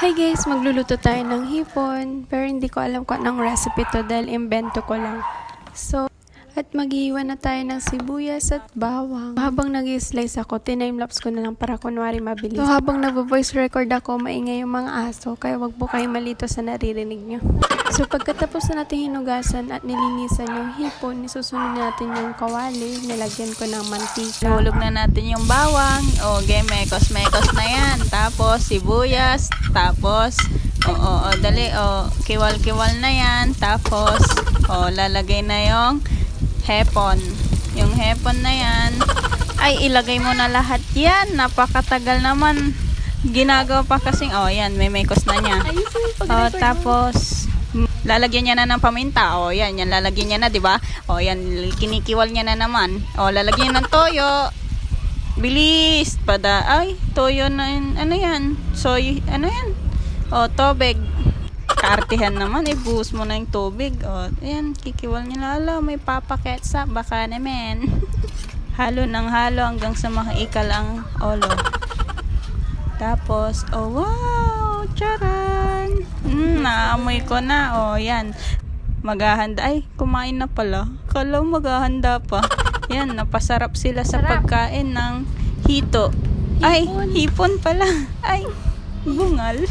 Hi guys, magluluto tayo ng hipon. Pero hindi ko alam kung anong recipe to dahil invento ko lang. At maghihiwa na tayo ng sibuyas at bawang. Habang nag-slice ako, tinime-lapse ko na lang para kunwari mabilis. So habang nag-voice record ako, maingay yung mga aso. Kaya wag po kayo malito sa naririnig nyo. So pagkatapos na natin hinugasan at nilinisan yung hipon, isusunod natin yung kawali. Nilagyan ko ng mantika. Hulog na natin yung bawang. O, mekos-mekos na yan. Tapos, sibuyas. Tapos, dali. Kiwal-kiwal na yan. Tapos, lalagay na yung hepon. Yung hepon na yan, ay ilagay mo na lahat yan. Napakatagal naman. Ginagawa pa kasing, yan, may mekos na niya. Tapos, lalagyan niya na ng paminta. Yan lalagyan niya na, 'di ba? Yan kinikiwal niya na naman. Lalagyan ng toyo. Bilis, toyo na yun. Ano 'yan? Soy, ano 'yan? Tubig. Kaartihan naman, ibuhos mo na yung tubig. Ayan, kikiwal niya na. May papaketsa, baka naman. Halo ng halo hanggang sa makaikal ang olo. Tapos, wow! Charan! Naamoy ko na. Yan. Maghahanda. Ay, kumain na pala. Kala maghahanda pa. Yan, napasarap sila sa pagkain ng hito. Ay, hipon pala. Ay, bungal.